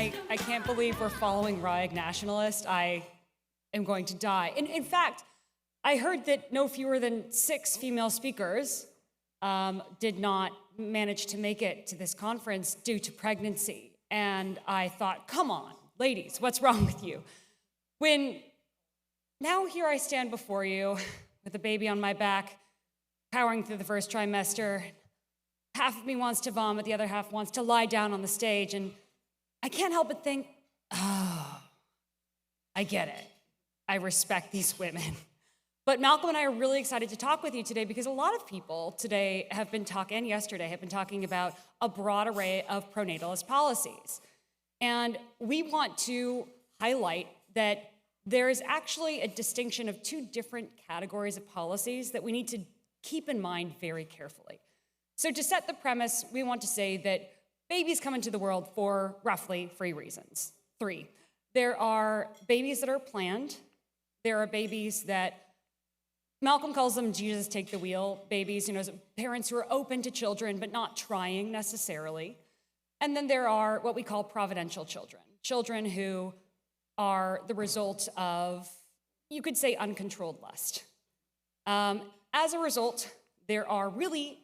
I can't believe we're following Riot Nationalist. I am going to die. In fact, I heard that no fewer than 6 female speakers did not manage to make it to this conference due to pregnancy. And I thought, come on, ladies, what's wrong with you? Now here I stand before you with a baby on my back, powering through the first trimester. Half of me wants to vomit, the other half wants to lie down on the stage, and I can't help but think, oh, I get it. I respect these women. But Malcolm and I are really excited to talk with you today because a lot of people today have been talking, and yesterday have been talking about a broad array of pronatalist policies. And we want to highlight that there is actually a distinction of 2 different categories of policies that we need to keep in mind very carefully. So to set the premise, we want to say that babies come into the world for roughly 3 reasons. 3. There are babies that are planned. There are babies that Malcolm calls them Jesus take the wheel babies, parents who are open to children but not trying necessarily. And then there are what we call providential children, children who are the result of, you could say, uncontrolled lust. As a result, there are really,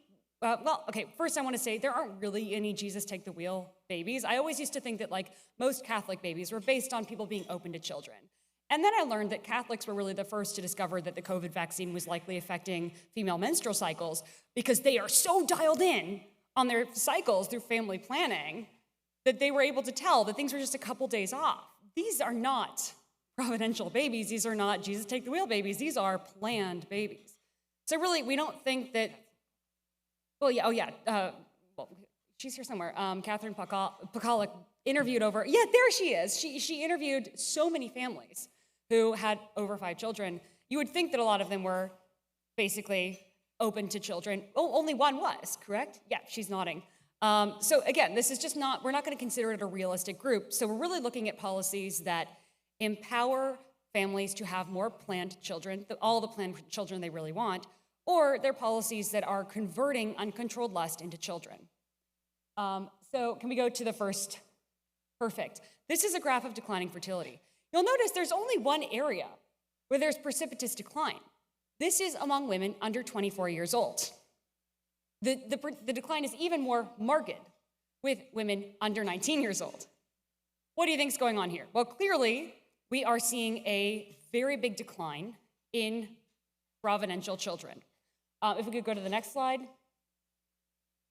first I want to say there aren't really any Jesus take the wheel babies. I always used to think that most Catholic babies were based on people being open to children. And then I learned that Catholics were really the first to discover that the COVID vaccine was likely affecting female menstrual cycles because they are so dialed in on their cycles through family planning that they were able to tell that things were just a couple days off. These are not providential babies. These are not Jesus take the wheel babies. These are planned babies. So really, we don't think that, she's here somewhere. Catherine Pakalik interviewed there she is. She interviewed so many families who had over 5 children. You would think that a lot of them were basically open to children. Oh, only one was, correct? Yeah, she's nodding. So again, this is just we're not going to consider it a realistic group. So we're really looking at policies that empower families to have more planned children, all the planned children they really want, or they're policies that are converting uncontrolled lust into children. So can we go to the first? Perfect. This is a graph of declining fertility. You'll notice there's only one area where there's precipitous decline. This is among women under 24 years old. The decline is even more marked with women under 19 years old. What do you think is going on here? Well, clearly, we are seeing a very big decline in providential children. If we could go to the next slide.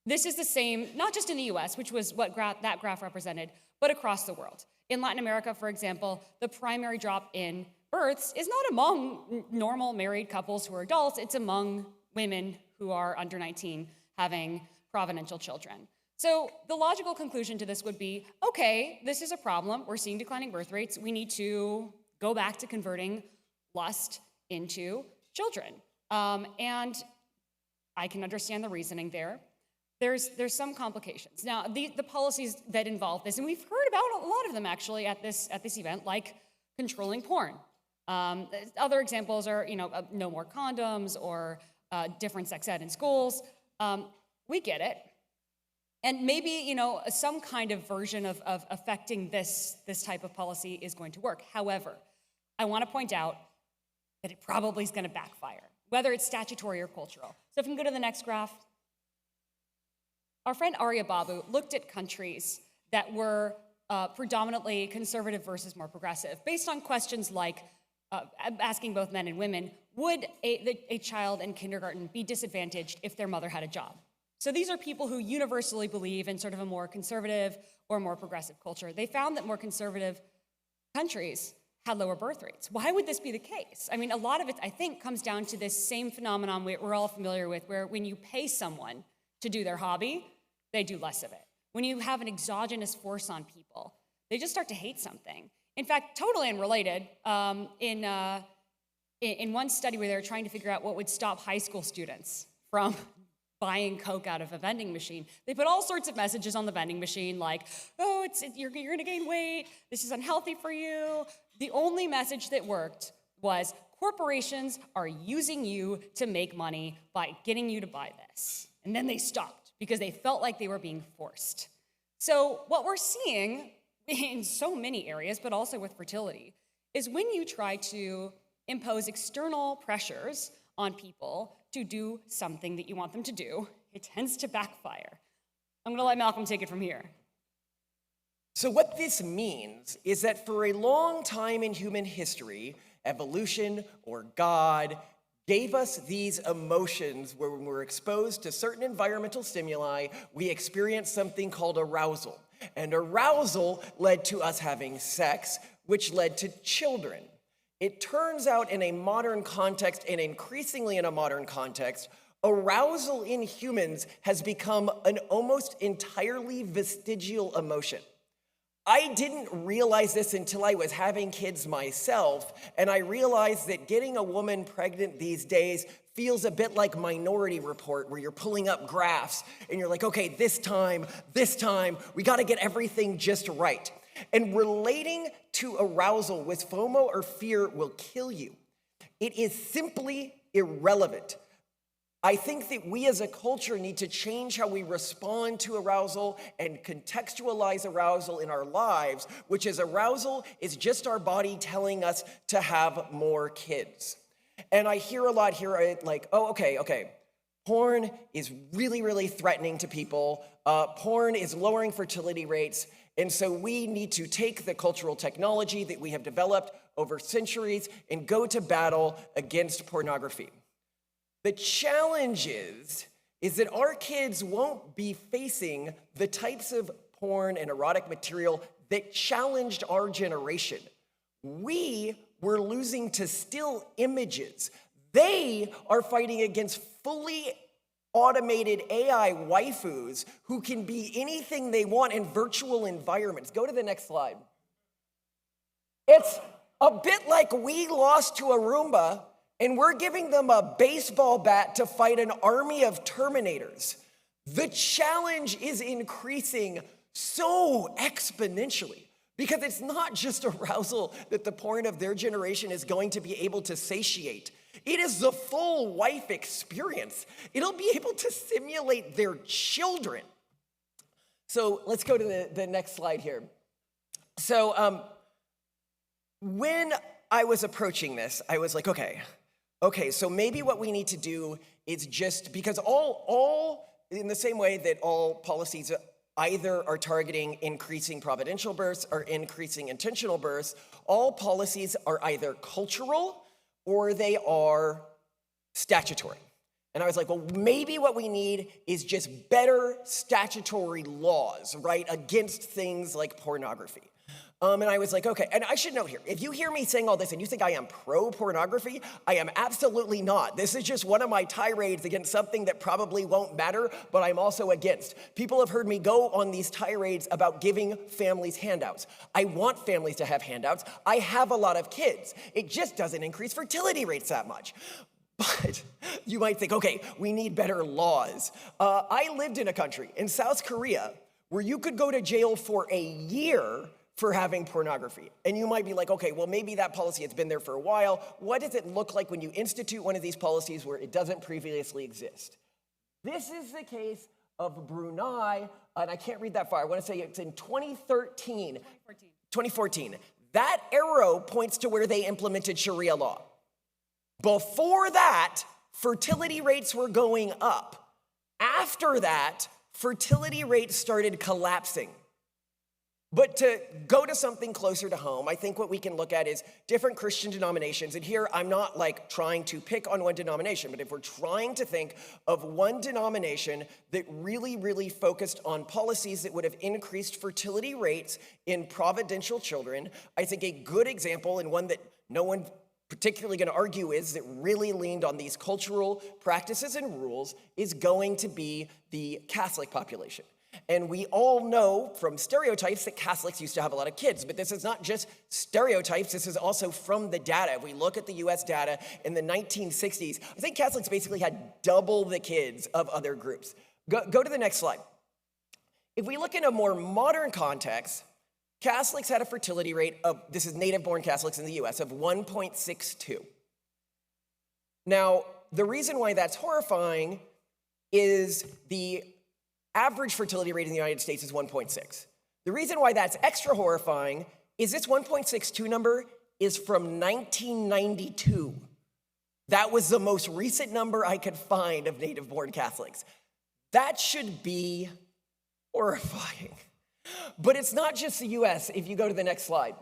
This is the same, not just in the US, which was what that graph represented, but across the world. In Latin America, for example, the primary drop in births is not among normal married couples who are adults, it's among women who are under 19 having providential children. So the logical conclusion to this would be, okay, this is a problem. We're seeing declining birth rates. We need to go back to converting lust into children. And I can understand the reasoning there. There's some complications. Now, the policies that involve this, and we've heard about a lot of them actually at this event, like controlling porn. Other examples are, no more condoms or different sex ed in schools. We get it. And maybe, some kind of version of affecting this type of policy is going to work. However, I want to point out that it probably is going to backfire, whether it's statutory or cultural. So if we can go to the next graph. Our friend Arya Babu looked at countries that were predominantly conservative versus more progressive, based on questions like asking both men and women, would a child in kindergarten be disadvantaged if their mother had a job? So these are people who universally believe in sort of a more conservative or more progressive culture. They found that more conservative countries had lower birth rates. Why would this be the case? I mean, a lot of it, I think, comes down to this same phenomenon we're all familiar with, where when you pay someone to do their hobby, they do less of it. When you have an exogenous force on people, they just start to hate something. In fact, totally unrelated, in one study where they were trying to figure out what would stop high school students from buying Coke out of a vending machine, they put all sorts of messages on the vending machine like, oh, you're gonna gain weight, this is unhealthy for you. The only message that worked was, corporations are using you to make money by getting you to buy this. And then they stopped because they felt like they were being forced. So what we're seeing in so many areas, but also with fertility, is when you try to impose external pressures on people to do something that you want them to do, it tends to backfire. I'm gonna let Malcolm take it from here. So what this means is that for a long time in human history, evolution or God gave us these emotions where when we're exposed to certain environmental stimuli, we experience something called arousal. And arousal led to us having sex, which led to children. It turns out in a modern context, and increasingly in a modern context, arousal in humans has become an almost entirely vestigial emotion. I didn't realize this until I was having kids myself, and I realized that getting a woman pregnant these days feels a bit like Minority Report, where you're pulling up graphs, and you're like, okay, this time, we gotta get everything just right. And relating to arousal with FOMO or fear will kill you. It is simply irrelevant. I think that we as a culture need to change how we respond to arousal and contextualize arousal in our lives, which is arousal is just our body telling us to have more kids. And I hear a lot here like, oh, okay, porn is really, really threatening to people. Porn is lowering fertility rates. And so we need to take the cultural technology that we have developed over centuries and go to battle against pornography. The challenge is that our kids won't be facing the types of porn and erotic material that challenged our generation. We were losing to still images. They are fighting against fully automated AI waifus who can be anything they want in virtual environments. Go to the next slide. It's a bit like we lost to a Roomba and we're giving them a baseball bat to fight an army of Terminators. The challenge is increasing so exponentially because it's not just arousal that the porn of their generation is going to be able to satiate. It is the full wife experience. It'll be able to simulate their children. So let's go to the next slide here. So when I was approaching this, I was like, okay, so maybe what we need to do is just, because all in the same way that all policies either are targeting increasing providential births or increasing intentional births, all policies are either cultural or they are statutory. And I was like, well, maybe what we need is just better statutory laws, right, against things like pornography. And I was like, okay, and I should note here, if you hear me saying all this and you think I am pro-pornography, I am absolutely not. This is just one of my tirades against something that probably won't matter, but I'm also against. People have heard me go on these tirades about giving families handouts. I want families to have handouts. I have a lot of kids. It just doesn't increase fertility rates that much. But you might think, okay, we need better laws. I lived in a country, in South Korea, where you could go to jail for a year for having pornography. And you might be like, okay, well, maybe that policy has been there for a while. What does it look like when you institute one of these policies where it doesn't previously exist? This is the case of Brunei, and I can't read that far. I want to say it's in 2013. 2014. That arrow points to where they implemented Sharia law. Before that, fertility rates were going up. After that, fertility rates started collapsing. But to go to something closer to home, I think what we can look at is different Christian denominations. And here, I'm not like trying to pick on one denomination, but if we're trying to think of one denomination that really, really focused on policies that would have increased fertility rates in providential children, I think a good example, and one that no one particularly going to argue is, that really leaned on these cultural practices and rules, is going to be the Catholic population. And we all know from stereotypes that Catholics used to have a lot of kids, but this is not just stereotypes, this is also from the data. If we look at the US data in the 1960s, I think Catholics basically had double the kids of other groups. Go to the next slide. If we look in a more modern context, Catholics had a fertility rate of, this is native-born Catholics in the US, of 1.62. Now, the reason why that's horrifying is the average fertility rate in the United States is 1.6. The reason why that's extra horrifying is this 1.62 number is from 1992. That was the most recent number I could find of native-born Catholics. That should be horrifying. But it's not just the US. If you go to the next slide.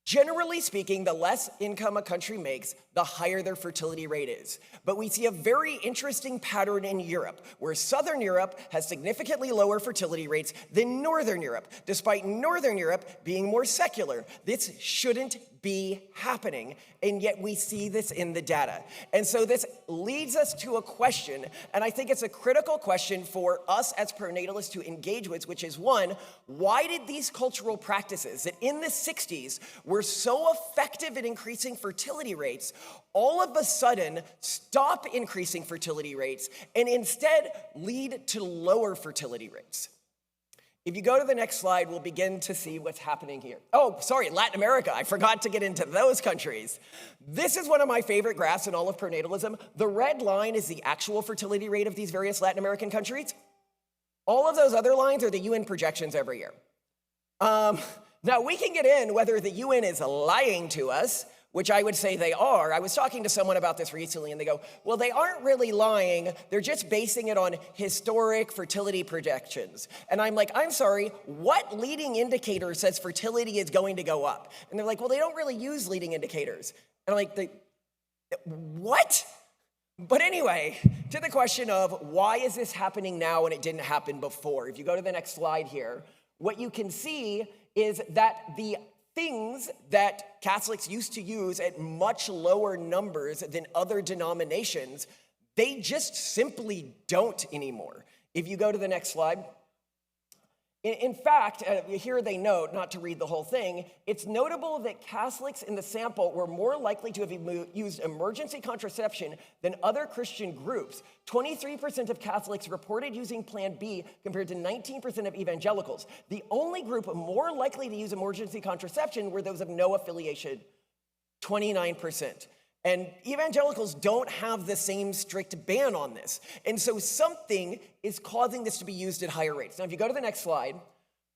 Generally speaking, the less income a country makes, the higher their fertility rate is. But we see a very interesting pattern in Europe, where Southern Europe has significantly lower fertility rates than Northern Europe, despite Northern Europe being more secular. This shouldn't be happening, and yet we see this in the data. And so this leads us to a question, and I think it's a critical question for us as pronatalists to engage with, which is one, why did these cultural practices that in the 60s were so effective at increasing fertility rates all of a sudden stop increasing fertility rates and instead lead to lower fertility rates? If you go to the next slide, we'll begin to see what's happening here. Oh, sorry, Latin America. I forgot to get into those countries. This is one of my favorite graphs in all of pronatalism. The red line is the actual fertility rate of these various Latin American countries. All of those other lines are the UN projections every year. Now, we can get in whether the UN is lying to us, which I would say they are. I was talking to someone about this recently, and they go, well, they aren't really lying. They're just basing it on historic fertility projections. And I'm like, I'm sorry, what leading indicator says fertility is going to go up? And they're like, well, they don't really use leading indicators. And I'm like, what? But anyway, to the question of why is this happening now and it didn't happen before? If you go to the next slide here, what you can see is that the things that Catholics used to use at much lower numbers than other denominations, they just simply don't anymore. If you go to the next slide. In fact, here they note, not to read the whole thing, it's notable that Catholics in the sample were more likely to have used emergency contraception than other Christian groups. 23% of Catholics reported using Plan B compared to 19% of evangelicals. The only group more likely to use emergency contraception were those of no affiliation, 29%. And evangelicals don't have the same strict ban on this. And so something is causing this to be used at higher rates. Now, if you go to the next slide,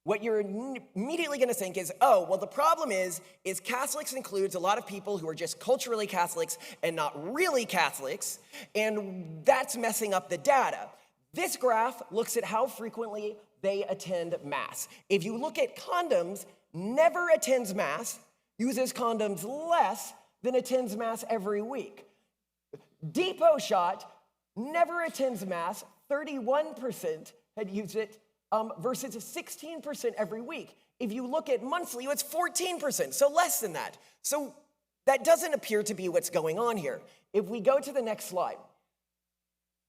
what you're immediately going to think is, oh, well, the problem is Catholics includes a lot of people who are just culturally Catholics and not really Catholics, and that's messing up the data. This graph looks at how frequently they attend Mass. If you look at condoms, never attends Mass, uses condoms less than attends Mass every week. Depot shot never attends Mass, 31% had used it versus 16% every week. If you look at monthly, it's 14%, so less than that. So that doesn't appear to be what's going on here. If we go to the next slide,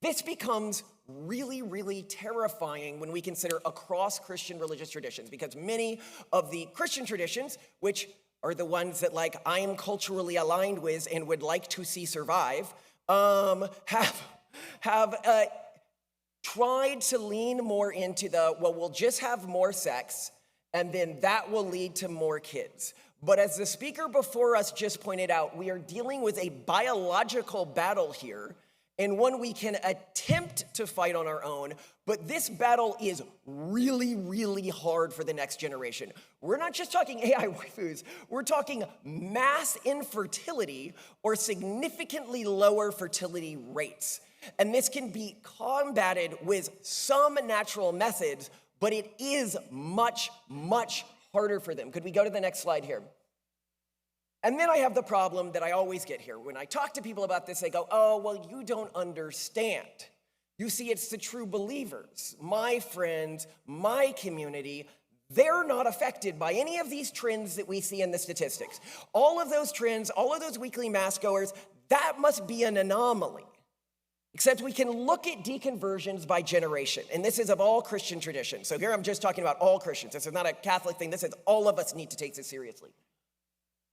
this becomes really, really terrifying when we consider across Christian religious traditions, because many of the Christian traditions, which are the ones that like I am culturally aligned with and would like to see survive, have tried to lean more into the, well, we'll just have more sex, and then that will lead to more kids. But as the speaker before us just pointed out, we are dealing with a biological battle here, and one we can attempt to fight on our own, but this battle is really, really hard for the next generation. We're not just talking AI waifus, we're talking mass infertility or significantly lower fertility rates. And this can be combated with some natural methods, but it is much, much harder for them. Could we go to the next slide here? And then I have the problem that I always get here. When I talk to people about this, they go, oh, well, you don't understand. You see, it's the true believers, my friends, my community. They're not affected by any of these trends that we see in the statistics. All of those trends, all of those weekly mass goers, that must be an anomaly. Except we can look at deconversions by generation, and this is of all Christian traditions. So here I'm just talking about all Christians. This is not a Catholic thing. This is all of us need to take this seriously.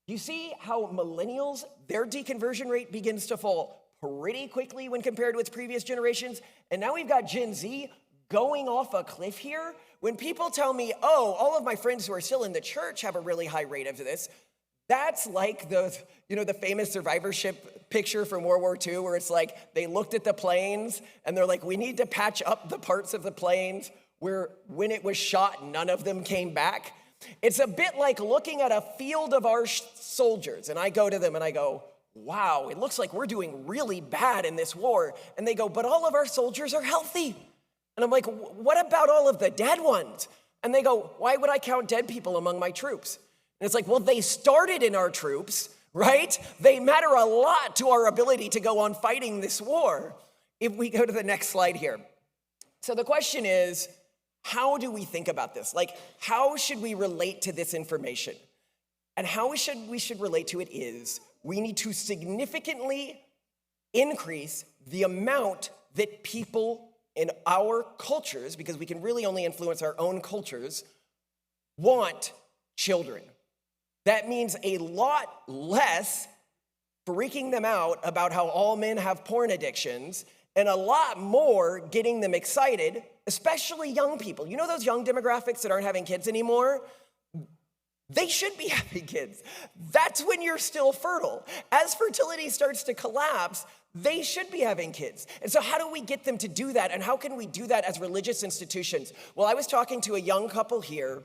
You see how millennials, their deconversion rate begins to fall pretty quickly when compared with previous generations. And now we've got Gen Z going off a cliff here. When people tell me, oh, all of my friends who are still in the church have a really high rate of this, that's like the famous survivorship picture from World War II where it's like they looked at the planes and they're like, we need to patch up the parts of the planes where when it was shot, none of them came back. It's a bit like looking at a field of our soldiers, and I go to them and I go, wow, it looks like we're doing really bad in this war. And they go, but all of our soldiers are healthy. And I'm like, what about all of the dead ones? And they go, why would I count dead people among my troops? And it's like, well, they started in our troops, right? They matter a lot to our ability to go on fighting this war. If we go to the next slide here. So the question is, how do we think about this? Like, how should we relate to this information? And how we should relate to it is, we need to significantly increase the amount that people in our cultures, because we can really only influence our own cultures, want children. That means a lot less freaking them out about how all men have porn addictions, and a lot more getting them excited, especially young people. You know those young demographics that aren't having kids anymore? They should be having kids. That's when you're still fertile. As fertility starts to collapse, they should be having kids. And so how do we get them to do that? And how can we do that as religious institutions? Well, I was talking to a young couple here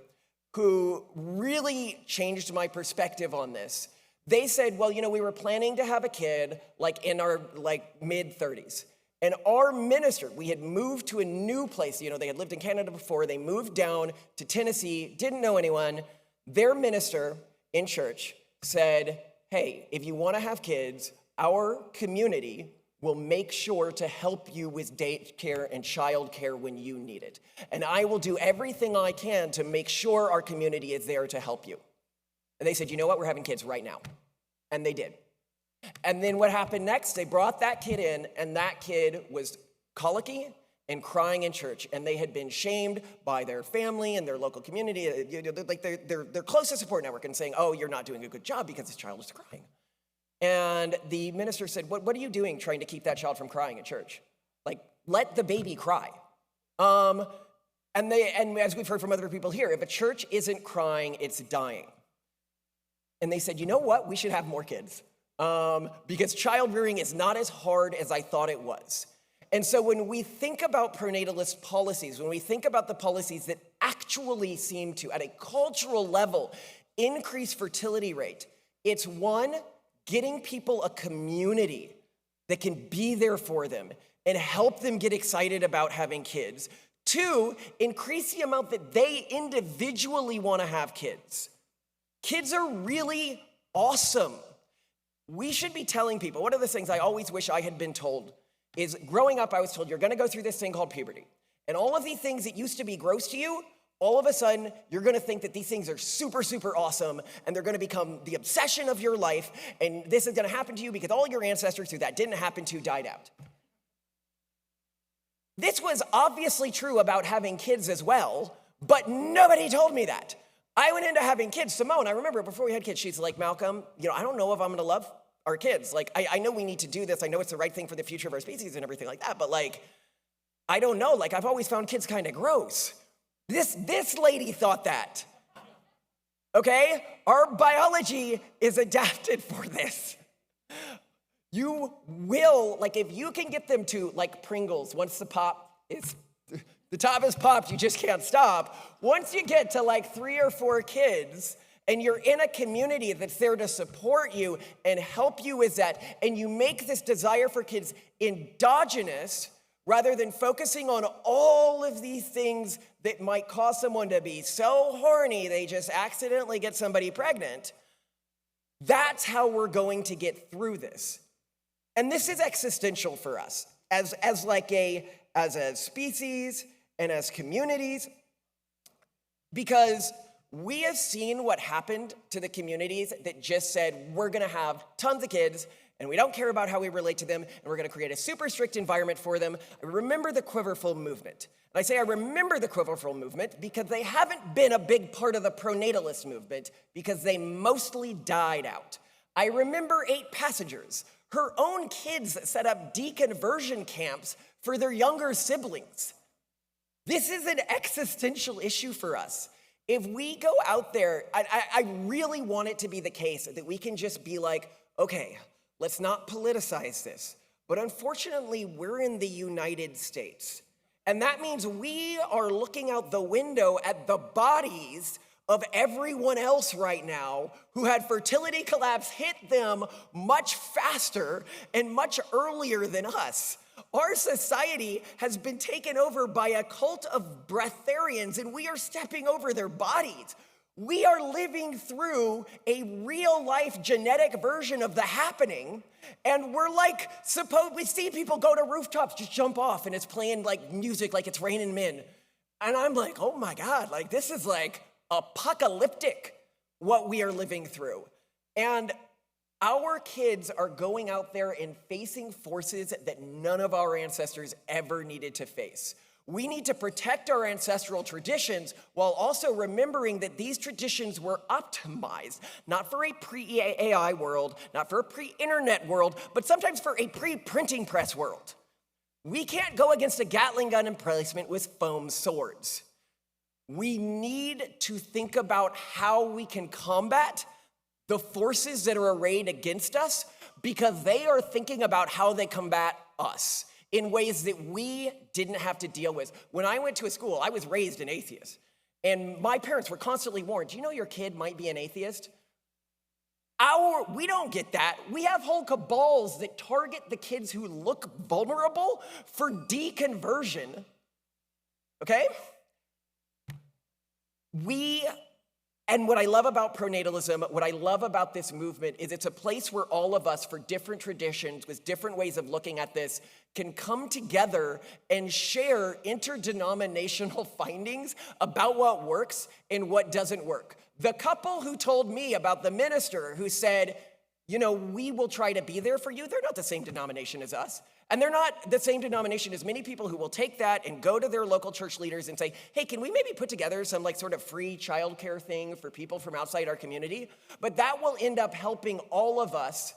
who really changed my perspective on this. They said, well, we were planning to have a kid in our mid-30s. And our minister, we had moved to a new place. They had lived in Canada before. They moved down to Tennessee, didn't know anyone. Their minister in church said, hey, if you want to have kids, our community will make sure to help you with daycare and childcare when you need it. And I will do everything I can to make sure our community is there to help you. And they said, you know what, we're having kids right now. And they did. And then what happened next, they brought that kid in, and that kid was colicky and crying in church, and they had been shamed by their family and their local community, their closest support network, and saying, oh, you're not doing a good job because this child is crying. And the minister said, what are you doing trying to keep that child from crying at church? Let the baby cry. And as we've heard from other people here, if a church isn't crying, it's dying. And they said, you know what? We should have more kids. Because child rearing is not as hard as I thought it was. And so when we think about pronatalist policies, when we think about the policies that actually seem to, at a cultural level, increase fertility rate, it's one, getting people a community that can be there for them and help them get excited about having kids. Two, increase the amount that they individually want to have kids. Kids are really awesome. We should be telling people, one of the things I always wish I had been told is growing up, I was told you're going to go through this thing called puberty. And all of these things that used to be gross to you, all of a sudden, you're going to think that these things are super, super awesome, and they're going to become the obsession of your life, and this is going to happen to you because all your ancestors who that didn't happen to died out. This was obviously true about having kids as well, but nobody told me that. I went into having kids. Simone, I remember before we had kids, she's like, Malcolm, I don't know if I'm going to love our kids. I know we need to do this. I know it's the right thing for the future of our species and everything like that, but I don't know. I've always found kids kind of gross. This lady thought that. Okay? Our biology is adapted for this. You will, if you can get them to, Pringles, once the top is popped, you just can't stop. Once you get to 3 or 4 kids, and you're in a community that's there to support you and help you with that, and you make this desire for kids endogenous, rather than focusing on all of these things that might cause someone to be so horny they just accidentally get somebody pregnant, that's how we're going to get through this. And this is existential for us as a species and as communities, because we have seen what happened to the communities that just said, we're going to have tons of kids, and we don't care about how we relate to them, and we're going to create a super strict environment for them. I remember the Quiverful movement. And I say I remember the Quiverful movement because they haven't been a big part of the pronatalist movement because they mostly died out. I remember 8 Passengers. Her own kids set up deconversion camps for their younger siblings. This is an existential issue for us. If we go out there, I really want it to be the case that we can just be like, okay, let's not politicize this. But unfortunately, we're in the United States. And that means we are looking out the window at the bodies of everyone else right now who had fertility collapse hit them much faster and much earlier than us. Our society has been taken over by a cult of breatharians, and we are stepping over their bodies. We are living through a real-life genetic version of the happening, and we're like, we see people go to rooftops, just jump off, and it's playing like music like it's raining men. And I'm like, oh my God, like this is like apocalyptic what we are living through. And our kids are going out there and facing forces that none of our ancestors ever needed to face. We need to protect our ancestral traditions while also remembering that these traditions were optimized, not for a pre-AI world, not for a pre-internet world, but sometimes for a pre-printing press world. We can't go against a Gatling gun emplacement with foam swords. We need to think about how we can combat the forces that are arrayed against us because they are thinking about how they combat us in ways that we didn't have to deal with. When I went to a school, I was raised an atheist, and my parents were constantly warned, do you know your kid might be an atheist? We don't get that. We have whole cabals that target the kids who look vulnerable for deconversion, okay? And what I love about pronatalism, what I love about this movement is it's a place where all of us, for different traditions, with different ways of looking at this, can come together and share interdenominational findings about what works and what doesn't work. The couple who told me about the minister who said, you know, we will try to be there for you, they're not the same denomination as us. And they're not the same denomination as many people who will take that and go to their local church leaders and say, hey, can we maybe put together some like sort of free childcare thing for people from outside our community? But that will end up helping all of us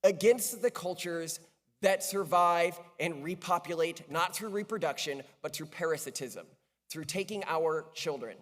against the cultures that survive and repopulate, not through reproduction, but through parasitism, through taking our children.